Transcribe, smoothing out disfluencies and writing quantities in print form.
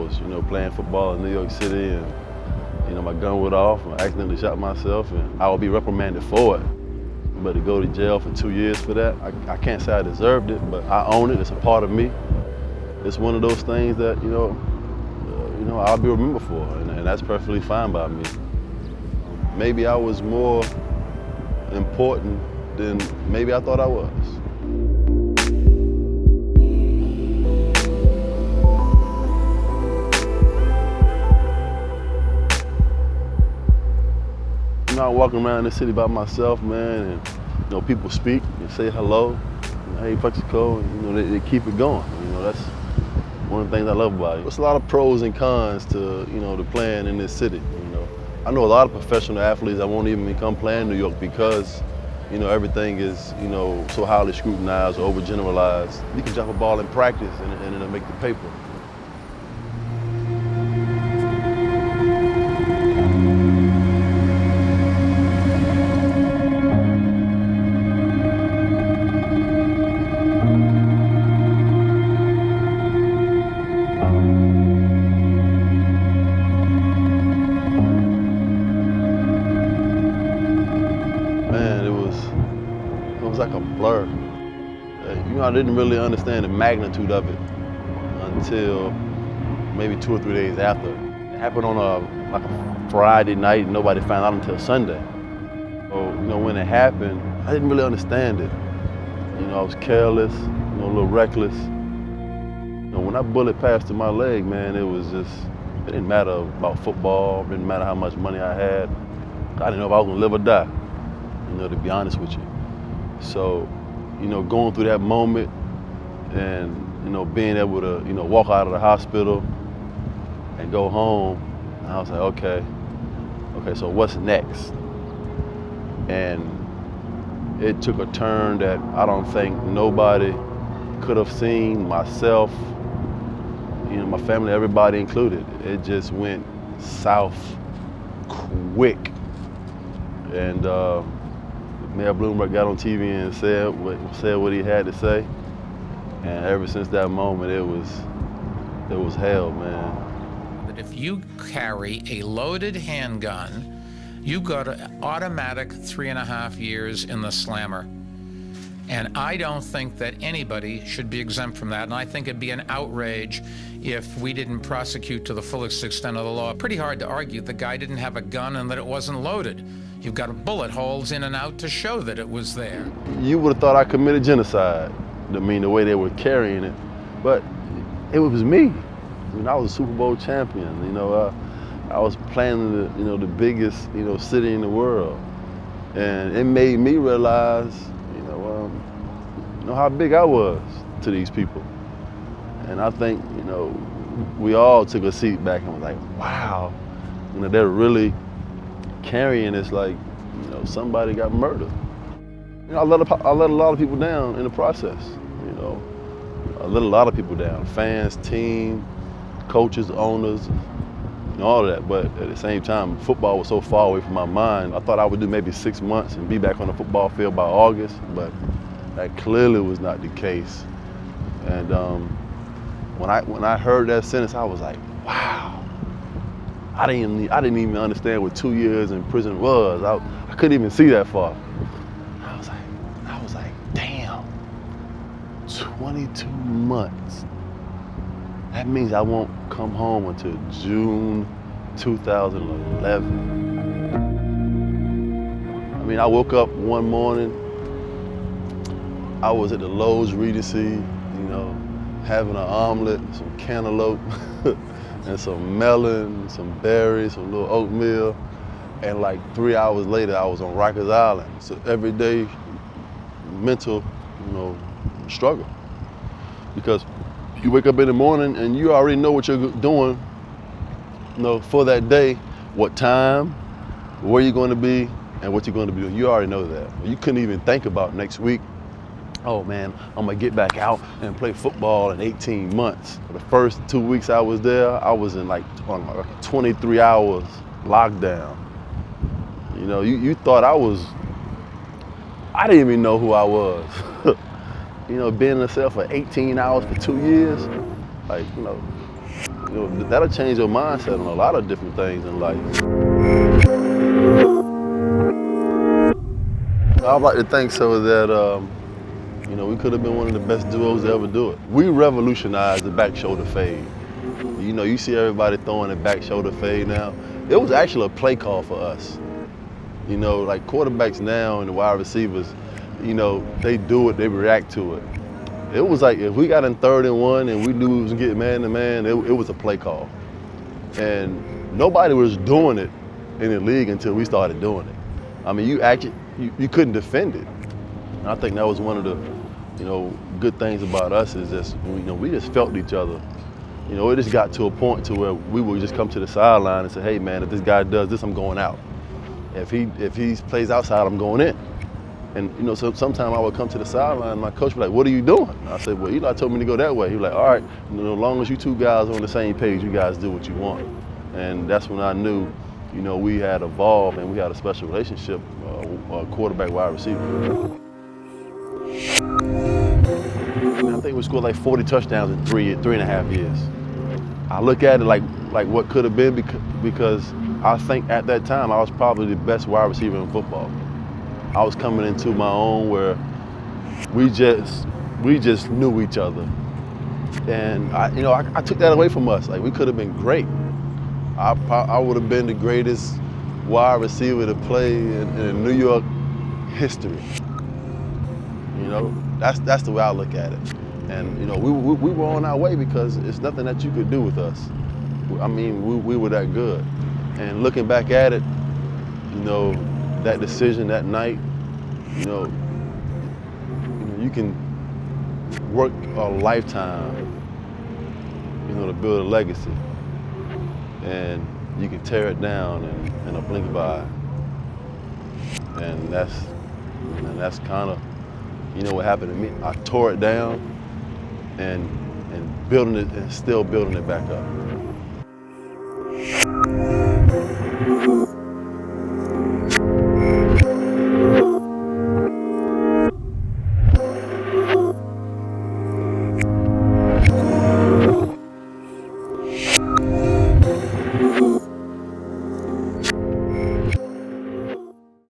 was, playing football in New York City, and my gun went off, and I accidentally shot myself, and I would be reprimanded for it. But to go to jail for 2 years for that, I can't say I deserved it, but I own it. It's a part of me. It's one of those things that I'll be remembered for, and that's perfectly fine by me. Maybe I was more important than maybe I thought I was. I'm walking around the city by myself, man, and people speak and say hello, hey Plaxico, and they keep it going. That's one of the things I love about it. There's a lot of pros and cons to to playing in this city. I know a lot of professional athletes that won't even come play in New York because everything is so highly scrutinized or overgeneralized. You can drop a ball in practice and it'll make the paper. Man, it was like a blur. I didn't really understand the magnitude of it until maybe 2 or 3 days after. It happened on a Friday night, and nobody found out until Sunday. So, when it happened, I didn't really understand it. I was careless, a little reckless. When that bullet passed through my leg, man, it didn't matter about football, it didn't matter how much money I had. I didn't know if I was gonna live or die, to be honest with you. So, going through that moment and, being able to, walk out of the hospital and go home, I was like, okay, so what's next? And it took a turn that I don't think nobody could have seen, myself, my family, everybody included. It just went south quick. And Mayor Bloomberg got on TV and said what he had to say. And ever since that moment, it was hell, man. That if you carry a loaded handgun, you got an automatic 3.5 years in the slammer. And I don't think that anybody should be exempt from that. And I think it'd be an outrage if we didn't prosecute to the fullest extent of the law. Pretty hard to argue the guy didn't have a gun and that it wasn't loaded. You've got bullet holes in and out to show that it was there. You would have thought I committed genocide, the way they were carrying it. But it was me. I was a Super Bowl champion. I was playing the biggest city in the world. And it made me realize how big I was to these people. And I think, we all took a seat back and was like, wow, they're really carrying this like, somebody got murdered. I let a lot of people down in the process, I let a lot of people down, fans, team, coaches, owners, all of that. But at the same time, football was so far away from my mind. I thought I would do maybe 6 months and be back on the football field by August, but that clearly was not the case. And when I heard that sentence, I was like, wow. I didn't even understand what 2 years in prison was. I couldn't even see that far. I was like, damn, 22 months. That means I won't come home until June 2011. I woke up one morning, I was at the Lowe's Regency, having an omelet, some cantaloupe, and some melon, some berries, some little oatmeal. And like 3 hours later, I was on Rikers Island. It's an everyday mental, struggle. Because you wake up in the morning and you already know what you're doing, for that day, what time, where you're going to be, and what you're going to be doing. You already know that. You couldn't even think about next week. Oh man, I'm gonna get back out and play football in 18 months. For the first 2 weeks I was there, I was in like 23 hours lockdown. You thought I didn't even know who I was. Being in a cell for 18 hours for 2 years, that'll change your mindset on a lot of different things in life. I'd like to think so that we could have been one of the best duos to ever do it. We revolutionized the back shoulder fade. You see everybody throwing a back shoulder fade now. It was actually a play call for us. Like quarterbacks now and the wide receivers, they do it, they react to it. It was like if we got in 3rd and 1 and we knew we was getting man to man, it was a play call. And nobody was doing it in the league until we started doing it. I mean, you couldn't defend it. And I think that was one of the, good things about us is just, we just felt each other. It just got to a point to where we would just come to the sideline and say, hey man, if this guy does this, I'm going out. If he plays outside, I'm going in. And so sometimes I would come to the sideline and my coach would be like, what are you doing? I said, well, Eli told me to go that way. He was like, all right, as long as you two guys are on the same page, you guys do what you want. And that's when I knew, we had evolved and we had a special relationship, quarterback, wide receiver. I think we scored like 40 touchdowns in 3.5 years. I look at it like what could have been because I think at that time I was probably the best wide receiver in football. I was coming into my own where we just knew each other, and I took that away from us. Like we could have been great. I would have been the greatest wide receiver to play in New York history. That's the way I look at it. And we were on our way because it's nothing that you could do with us. I mean, we were that good. And looking back at it, that decision that night, you can work a lifetime, to build a legacy. And you can tear it down in a blink of an eye. And that's kind of, what happened to me. I tore it down and building it and still building it back up.